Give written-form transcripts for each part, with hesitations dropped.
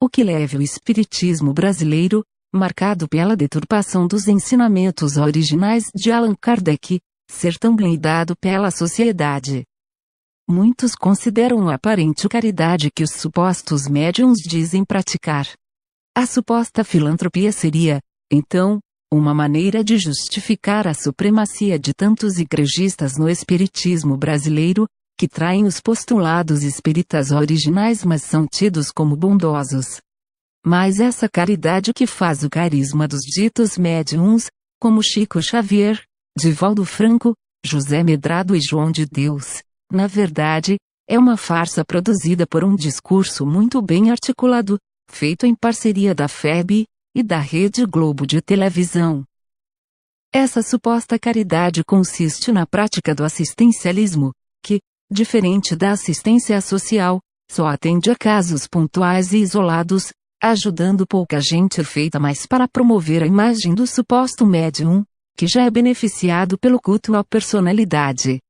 o que leva o espiritismo brasileiro, marcado pela deturpação dos ensinamentos originais de Allan Kardec, ser tão blindado pela sociedade. Muitos consideram a aparente caridade que os supostos médiuns dizem praticar. A suposta filantropia seria, então, uma maneira de justificar a supremacia de tantos igrejistas no espiritismo brasileiro, que traem os postulados espíritas originais mas são tidos como bondosos. Mas essa caridade que faz o carisma dos ditos médiuns, como Chico Xavier, Divaldo Franco, José Medrado e João de Deus, na verdade, é uma farsa produzida por um discurso muito bem articulado, feito em parceria da FEB e da Rede Globo de televisão. Essa suposta caridade consiste na prática do assistencialismo, que, diferente da assistência social, só atende a casos pontuais e isolados, ajudando pouca gente feita mais para promover a imagem do suposto médium, que já é beneficiado pelo culto à personalidade.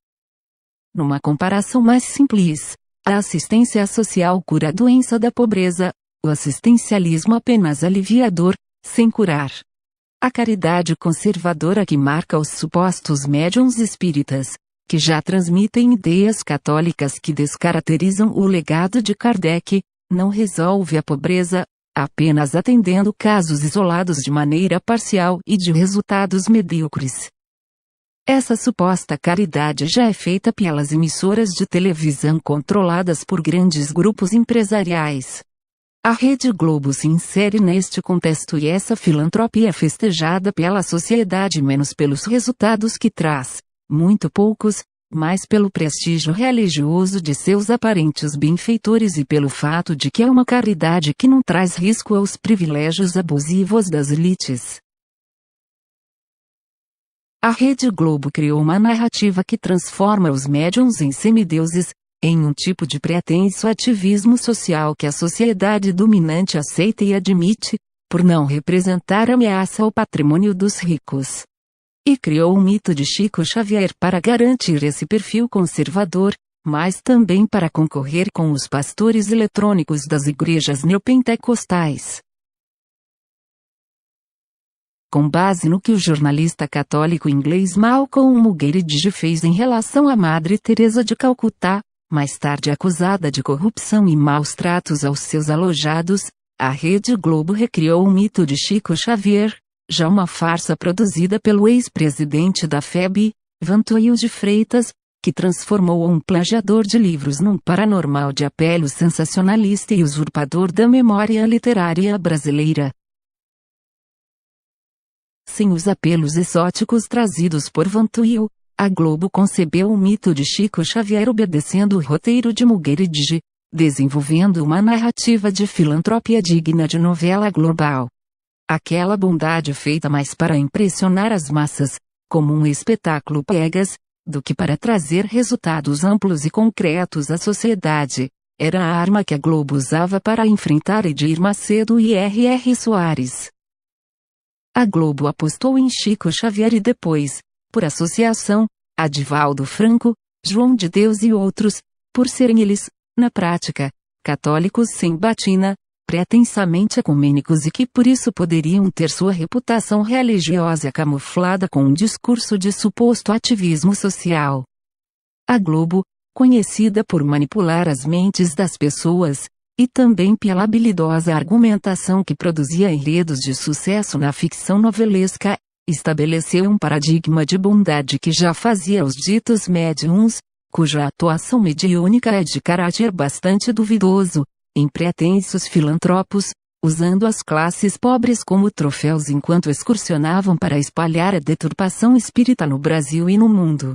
Numa comparação mais simples, a assistência social cura a doença da pobreza, o assistencialismo apenas alivia a dor, sem curar. A caridade conservadora que marca os supostos médiuns espíritas, que já transmitem ideias católicas que descaracterizam o legado de Kardec, não resolve a pobreza, apenas atendendo casos isolados de maneira parcial e de resultados medíocres. Essa suposta caridade já é feita pelas emissoras de televisão controladas por grandes grupos empresariais. A Rede Globo se insere neste contexto e essa filantropia é festejada pela sociedade menos pelos resultados que traz, muito poucos, mas pelo prestígio religioso de seus aparentes benfeitores e pelo fato de que é uma caridade que não traz risco aos privilégios abusivos das elites. A Rede Globo criou uma narrativa que transforma os médiuns em semideuses, em um tipo de pretenso ativismo social que a sociedade dominante aceita e admite, por não representar ameaça ao patrimônio dos ricos. E criou o mito de Chico Xavier para garantir esse perfil conservador, mas também para concorrer com os pastores eletrônicos das igrejas neopentecostais. Com base no que o jornalista católico inglês Malcolm Muggeridge fez em relação à Madre Teresa de Calcutá, mais tarde acusada de corrupção e maus tratos aos seus alojados, a Rede Globo recriou o mito de Chico Xavier, já uma farsa produzida pelo ex-presidente da FEB, Vantuil de Freitas, que transformou um plagiador de livros num paranormal de apelo sensacionalista e usurpador da memória literária brasileira. Sem os apelos exóticos trazidos por Vantuil, a Globo concebeu o mito de Chico Xavier obedecendo o roteiro de Muggeridge, desenvolvendo uma narrativa de filantropia digna de novela global. Aquela bondade feita mais para impressionar as massas, como um espetáculo piegas, do que para trazer resultados amplos e concretos à sociedade, era a arma que a Globo usava para enfrentar Edir Macedo e R.R. Soares. A Globo apostou em Chico Xavier e depois, por associação, a Divaldo Franco, João de Deus e outros, por serem eles, na prática, católicos sem batina, pretensamente ecumênicos e que por isso poderiam ter sua reputação religiosa camuflada com um discurso de suposto ativismo social. A Globo, conhecida por manipular as mentes das pessoas, e também pela habilidosa argumentação que produzia enredos de sucesso na ficção novelesca, estabeleceu um paradigma de bondade que já fazia os ditos médiuns, cuja atuação mediúnica é de caráter bastante duvidoso, em pretensos filantropos, usando as classes pobres como troféus enquanto excursionavam para espalhar a deturpação espírita no Brasil e no mundo.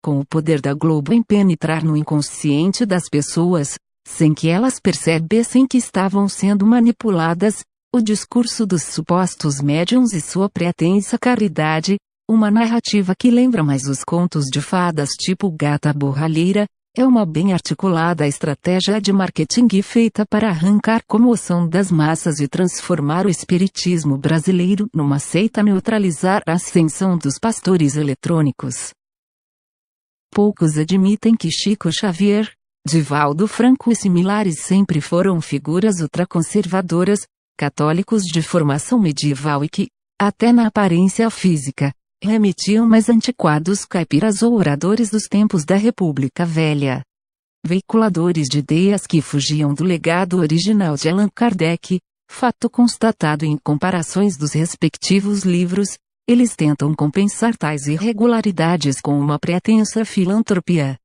Com o poder da Globo em penetrar no inconsciente das pessoas, sem que elas percebessem que estavam sendo manipuladas, o discurso dos supostos médiuns e sua pretensa caridade, uma narrativa que lembra mais os contos de fadas tipo Gata Borralheira, é uma bem articulada estratégia de marketing feita para arrancar comoção das massas e transformar o espiritismo brasileiro numa seita, neutralizar a ascensão dos pastores eletrônicos. Poucos admitem que Chico Xavier, Divaldo Franco e similares sempre foram figuras ultraconservadoras, católicos de formação medieval e que, até na aparência física, remetiam mais antiquados caipiras ou oradores dos tempos da República Velha. Veiculadores de ideias que fugiam do legado original de Allan Kardec, fato constatado em comparações dos respectivos livros, eles tentam compensar tais irregularidades com uma pretensa filantropia.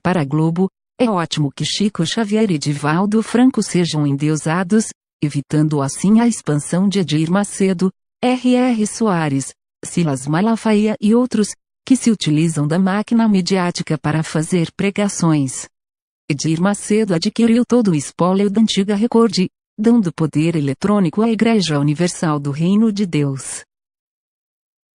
Para a Globo, é ótimo que Chico Xavier e Divaldo Franco sejam endeusados, evitando assim a expansão de Edir Macedo, R.R. Soares, Silas Malafaia e outros, que se utilizam da máquina midiática para fazer pregações. Edir Macedo adquiriu todo o espólio da antiga Record, dando poder eletrônico à Igreja Universal do Reino de Deus.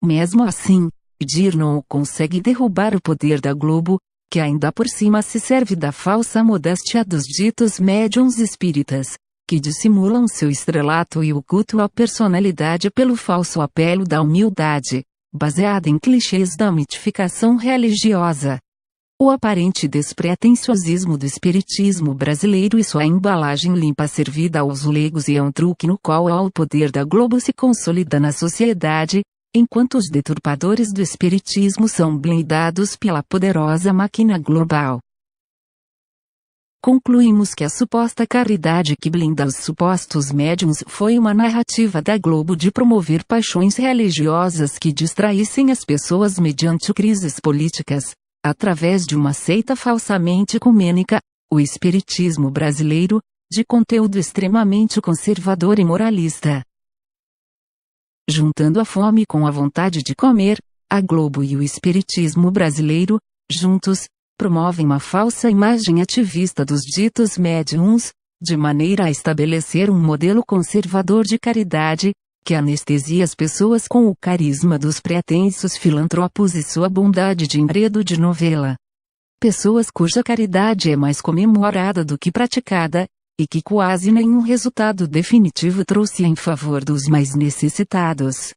Mesmo assim, Edir não consegue derrubar o poder da Globo, que ainda por cima se serve da falsa modéstia dos ditos médiuns espíritas, que dissimulam seu estrelato e o culto à personalidade pelo falso apelo da humildade, baseada em clichês da mitificação religiosa. O aparente despretensiosismo do espiritismo brasileiro e sua embalagem limpa servida aos leigos é um truque no qual o poder da Globo se consolida na sociedade, enquanto os deturpadores do espiritismo são blindados pela poderosa máquina global. Concluímos que a suposta caridade que blinda os supostos médiuns foi uma narrativa da Globo de promover paixões religiosas que distraíssem as pessoas mediante crises políticas, através de uma seita falsamente ecumênica, o espiritismo brasileiro, de conteúdo extremamente conservador e moralista. Juntando a fome com a vontade de comer, a Globo e o espiritismo brasileiro, juntos, promovem uma falsa imagem ativista dos ditos médiuns, de maneira a estabelecer um modelo conservador de caridade, que anestesia as pessoas com o carisma dos pretensos filantropos e sua bondade de enredo de novela. Pessoas cuja caridade é mais comemorada do que praticada, e que quase nenhum resultado definitivo trouxe em favor dos mais necessitados.